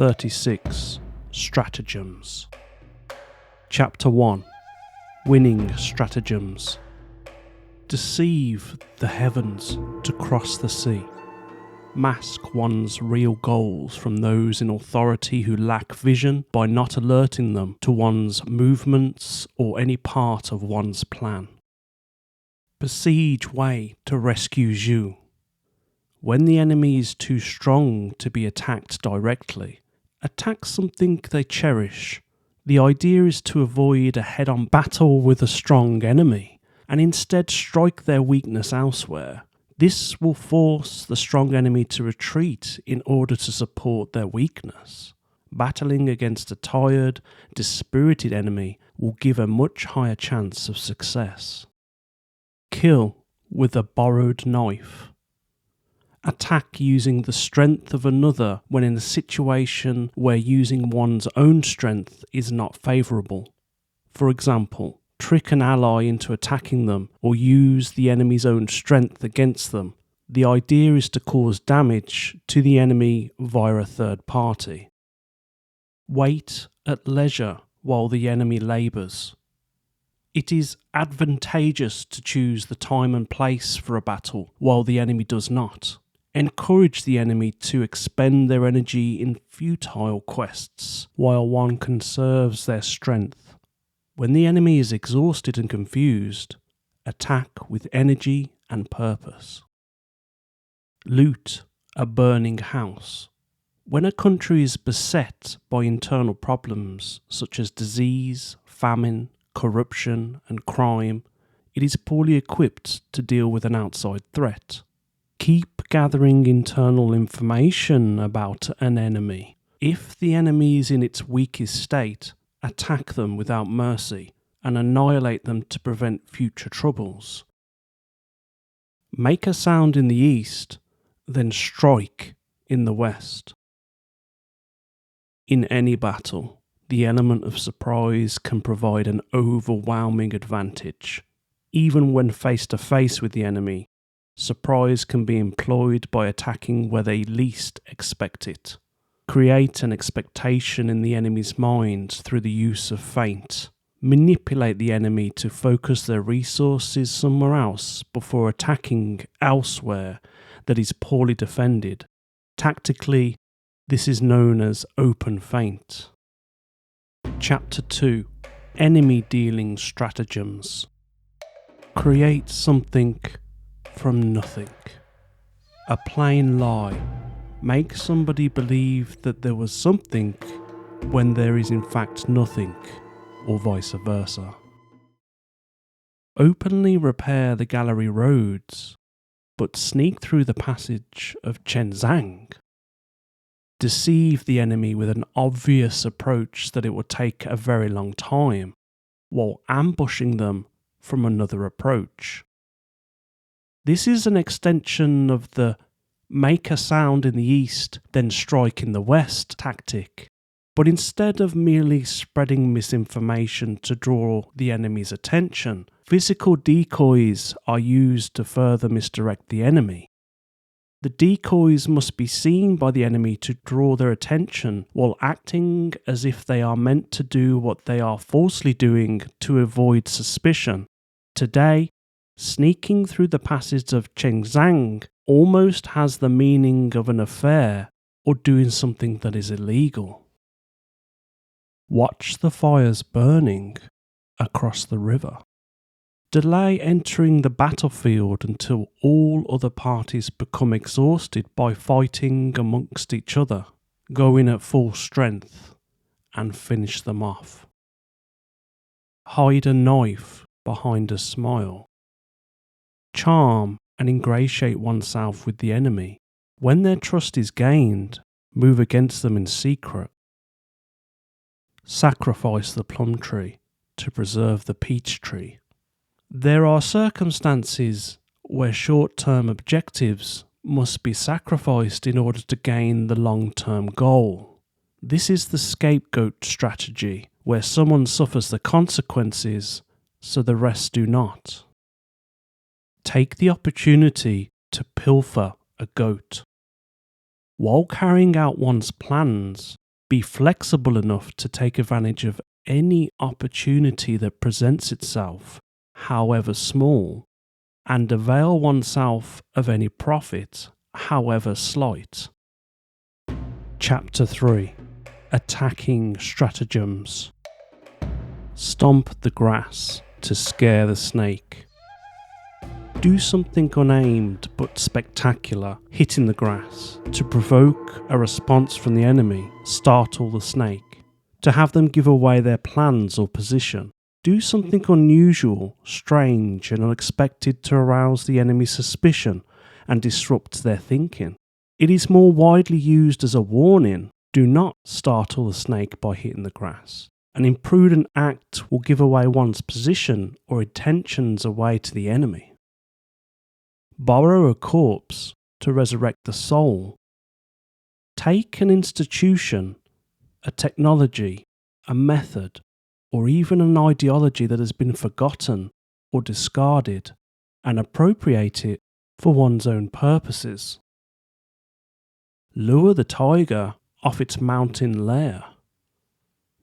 36 Stratagems. Chapter 1. Winning Stratagems. Deceive the heavens to cross the sea. Mask one's real goals from those in authority who lack vision by not alerting them to one's movements or any part of one's plan. Besiege Wei to rescue Zhuge. When the enemy is too strong to be attacked directly, attack something they cherish. The idea is to avoid a head-on battle with a strong enemy, and instead strike their weakness elsewhere. This will force the strong enemy to retreat in order to support their weakness. Battling against a tired, dispirited enemy will give a much higher chance of success. Kill with a borrowed knife. Attack using the strength of another when in a situation where using one's own strength is not favourable. For example, trick an ally into attacking them or use the enemy's own strength against them. The idea is to cause damage to the enemy via a third party. Wait at leisure while the enemy labours. It is advantageous to choose the time and place for a battle while the enemy does not. Encourage the enemy to expend their energy in futile quests while one conserves their strength. When the enemy is exhausted and confused, attack with energy and purpose. Loot a burning house. When a country is beset by internal problems such as disease, famine, corruption, and crime, it is poorly equipped to deal with an outside threat. Keep gathering internal information about an enemy. If the enemy is in its weakest state, attack them without mercy and annihilate them to prevent future troubles. Make a sound in the east, then strike in the west. In any battle, the element of surprise can provide an overwhelming advantage. Even when face to face with the enemy, surprise can be employed by attacking where they least expect it. Create an expectation in the enemy's mind through the use of feint. Manipulate the enemy to focus their resources somewhere else before attacking elsewhere that is poorly defended. Tactically, this is known as open feint. Chapter 2. Enemy Dealing Stratagems. Create something from nothing. A plain lie. Make somebody believe that there was something when there is in fact nothing, or vice versa. Openly repair the gallery roads, but sneak through the passage of Chenzang. Deceive the enemy with an obvious approach that it will take a very long time, while ambushing them from another approach. This is an extension of the make a sound in the east, then strike in the west tactic. But instead of merely spreading misinformation to draw the enemy's attention, physical decoys are used to further misdirect the enemy. The decoys must be seen by the enemy to draw their attention while acting as if they are meant to do what they are falsely doing to avoid suspicion. Today, sneaking through the passage of Chenzang almost has the meaning of an affair or doing something that is illegal. Watch the fires burning across the river. Delay entering the battlefield until all other parties become exhausted by fighting amongst each other. Go in at full strength and finish them off. Hide a knife behind a smile. Charm and ingratiate oneself with the enemy. When their trust is gained, move against them in secret. Sacrifice the plum tree to preserve the peach tree. There are circumstances where short-term objectives must be sacrificed in order to gain the long-term goal. This is the scapegoat strategy, where someone suffers the consequences so the rest do not. Take the opportunity to pilfer a goat. While carrying out one's plans, Be flexible enough to take advantage of any opportunity that presents itself, however small, and avail oneself of any profit, however slight. Chapter 3. Attacking Stratagems. Stomp the grass to scare the snake. Do something unaimed but spectacular, hitting the grass, to provoke a response from the enemy, startle the snake, to have them give away their plans or position. Do something unusual, strange and unexpected to arouse the enemy's suspicion and disrupt their thinking. It is more widely used as a warning. Do not startle the snake by hitting the grass. An imprudent act will give away one's position or intentions away to the enemy. Borrow a corpse to resurrect the soul. Take an institution, a technology, a method, or even an ideology that has been forgotten or discarded, and appropriate it for one's own purposes. Lure the tiger off its mountain lair.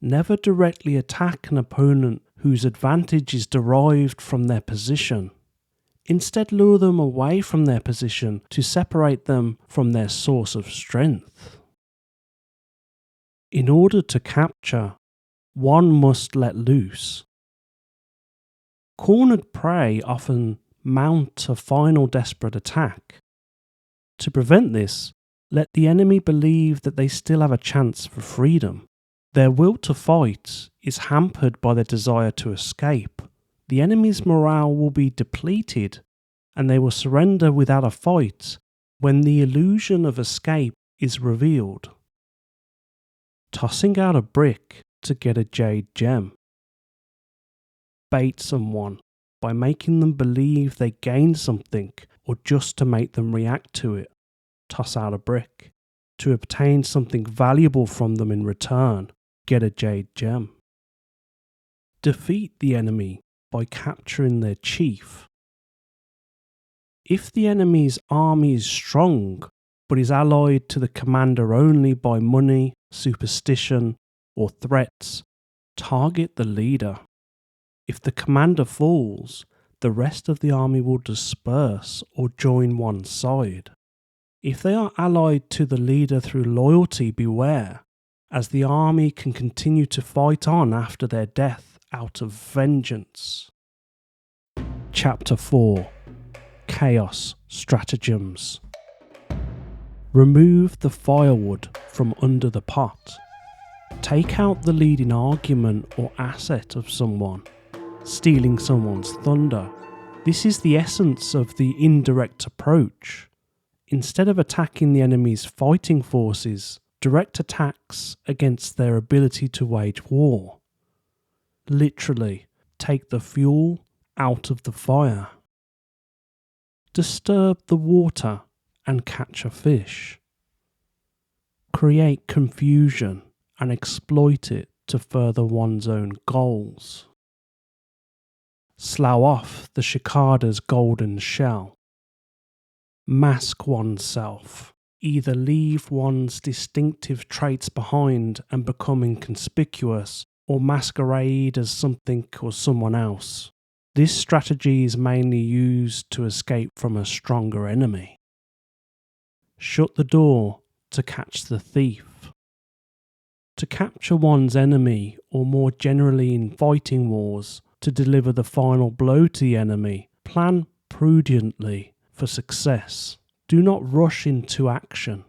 Never directly attack an opponent whose advantage is derived from their position. Instead, lure them away from their position to separate them from their source of strength. In order to capture, one must let loose. Cornered prey often mount a final desperate attack. To prevent this, let the enemy believe that they still have a chance for freedom. Their will to fight is hampered by their desire to escape. The enemy's morale will be depleted, and they will surrender without a fight when the illusion of escape is revealed. Tossing out a brick to get a jade gem. Bait someone by making them believe they gained something or just to make them react to it. Toss out a brick. To obtain something valuable from them in return. Get a jade gem. Defeat the enemy by capturing their chief. If the enemy's army is strong, but is allied to the commander only by money, superstition, or threats, target the leader. If the commander falls, the rest of the army will disperse or join one side. If they are allied to the leader through loyalty, beware, as the army can continue to fight on after their death out of vengeance. Chapter 4. Chaos Stratagems. Remove the firewood from under the pot. Take out the leading argument or asset of someone, stealing someone's thunder. This is the essence of the indirect approach. Instead of attacking the enemy's fighting forces, direct attacks against their ability to wage war. Literally, take the fuel out of the fire. Disturb the water and catch a fish. Create confusion and exploit it to further one's own goals. Slough off the cicada's golden shell. Mask oneself. Either leave one's distinctive traits behind and become inconspicuous, or masquerade as something or someone else. This strategy is mainly used to escape from a stronger enemy. Shut the door to catch the thief. To capture one's enemy, or more generally in fighting wars, to deliver the final blow to the enemy, plan prudently for success. Do not rush into action.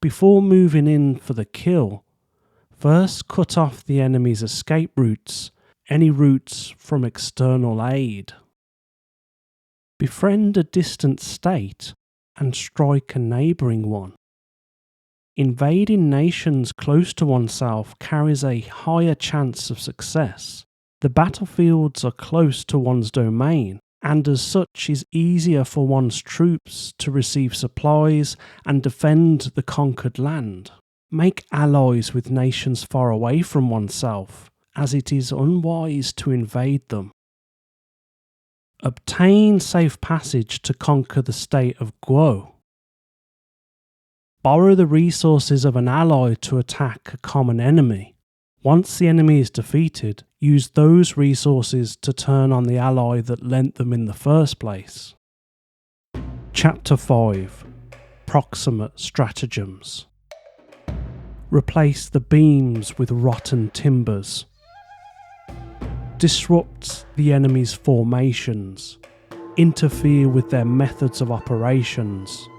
Before moving in for the kill, first cut off the enemy's escape routes, any routes from external aid. Befriend a distant state and strike a neighbouring one. Invading nations close to oneself carries a higher chance of success. The battlefields are close to one's domain, and as such is easier for one's troops to receive supplies and defend the conquered land. Make allies with nations far away from oneself, as it is unwise to invade them. Obtain safe passage to conquer the state of Guo. Borrow the resources of an ally to attack a common enemy. Once the enemy is defeated, use those resources to turn on the ally that lent them in the first place. Chapter 5. Proximate Stratagems. Replace the beams with rotten timbers. Disrupt the enemy's formations. Interfere with their methods of operations.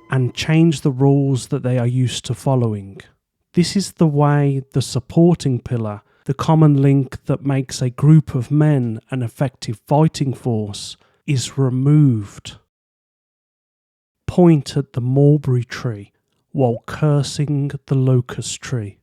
And change the rules that they are used to following. This is the way the supporting pillar, the common link that makes a group of men an effective fighting force, is removed. Point at the mulberry tree while cursing the locust tree.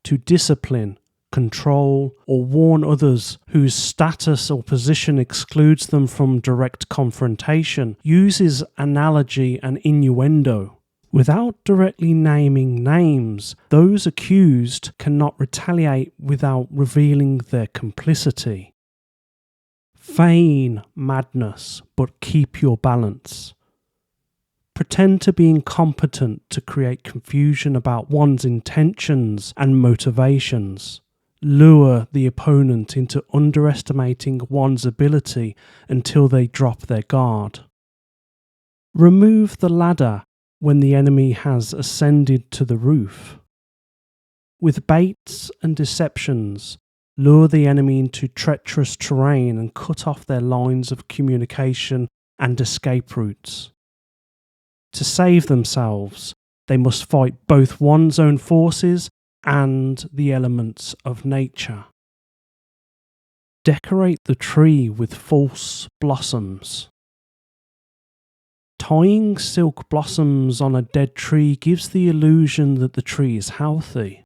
To discipline, control, or warn others whose status or position excludes them from direct confrontation uses analogy and innuendo. Without directly naming names, those accused cannot retaliate without revealing their complicity. Feign madness, but keep your balance. Pretend to be incompetent to create confusion about one's intentions and motivations. Lure the opponent into underestimating one's ability until they drop their guard. Remove the ladder when the enemy has ascended to the roof. With baits and deceptions, lure the enemy into treacherous terrain and cut off their lines of communication and escape routes. To save themselves, they must fight both one's own forces and the elements of nature. Decorate the tree with false blossoms. Tying silk blossoms on a dead tree gives the illusion that the tree is healthy.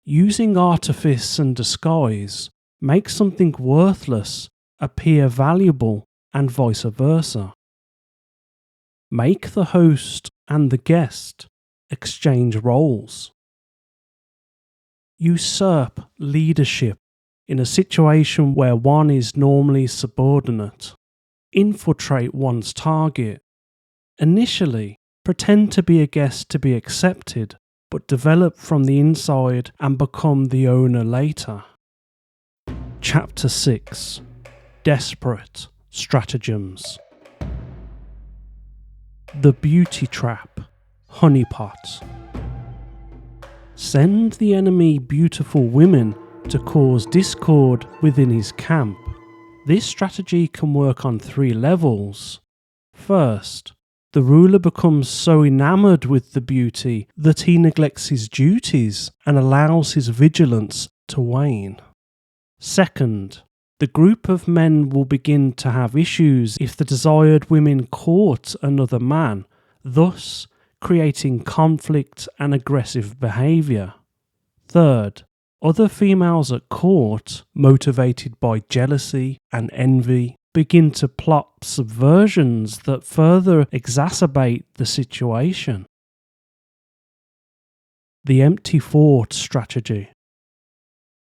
Using artifice and disguise makes something worthless appear valuable and vice versa. Make the host and the guest exchange roles. Usurp leadership in a situation where one is normally subordinate. Infiltrate one's target. Initially, pretend to be a guest to be accepted, but develop from the inside and become the owner later. Chapter 6. Desperate Stratagems. The Beauty Trap, Honeypot. Send the enemy beautiful women to cause discord within his camp. This strategy can work on 3 levels. First, the ruler becomes so enamored with the beauty that he neglects his duties and allows his vigilance to wane. Second, the group of men will begin to have issues if the desired women court another man, thus creating conflict and aggressive behaviour. Third, other females at court, motivated by jealousy and envy, begin to plot subversions that further exacerbate the situation. The empty fort strategy.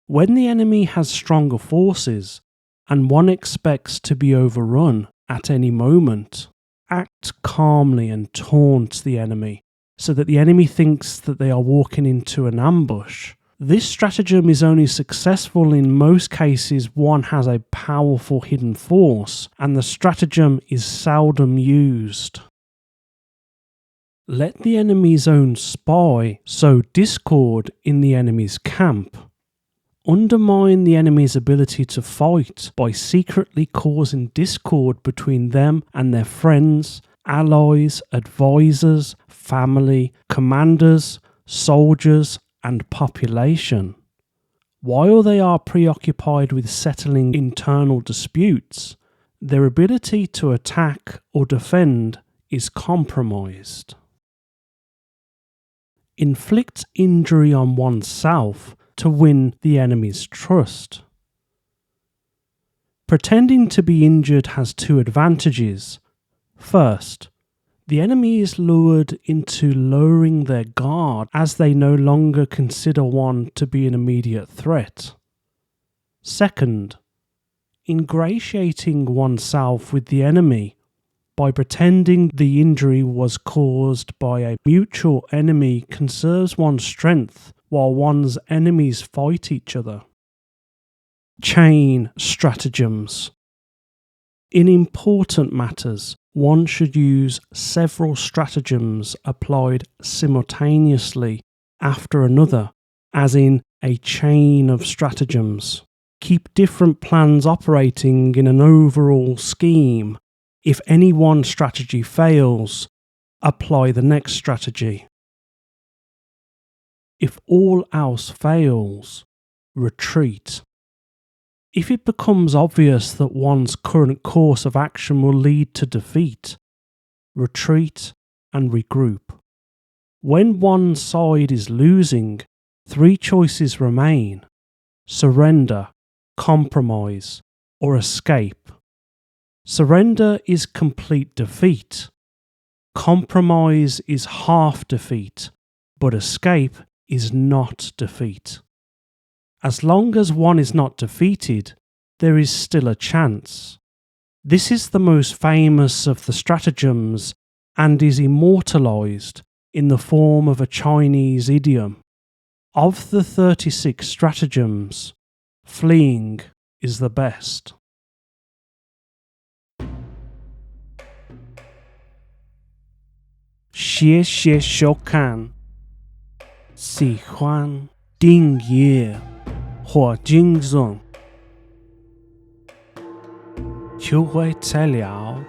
When the enemy has stronger forces, and one expects to be overrun at any moment, act calmly and taunt the enemy, so that the enemy thinks that they are walking into an ambush. This stratagem is only successful in most cases one has a powerful hidden force, and the stratagem is seldom used. Let the enemy's own spy sow discord in the enemy's camp. Undermine the enemy's ability to fight by secretly causing discord between them and their friends, allies, advisors, family, commanders, soldiers, and population. While they are preoccupied with settling internal disputes, their ability to attack or defend is compromised. Inflict injury on oneself to win the enemy's trust. Pretending to be injured has 2 advantages. First, the enemy is lured into lowering their guard as they no longer consider one to be an immediate threat. Second, ingratiating oneself with the enemy by pretending the injury was caused by a mutual enemy conserves one's strength while one's enemies fight each other. Chain stratagems. In important matters, one should use several stratagems applied simultaneously after another, as in a chain of stratagems. Keep different plans operating in an overall scheme. If any one strategy fails, apply the next strategy. If all else fails, retreat. If it becomes obvious that one's current course of action will lead to defeat, retreat and regroup. When one side is losing, 3 choices remain: surrender, compromise, or escape. Surrender is complete defeat. Compromise is half defeat, but escape is not defeat. As long as one is not defeated, there is still a chance. This is the most famous of the stratagems and is immortalized in the form of a Chinese idiom. Of the 36 stratagems, fleeing is the best. 谢谢收看，喜欢订阅或精准，就会材料。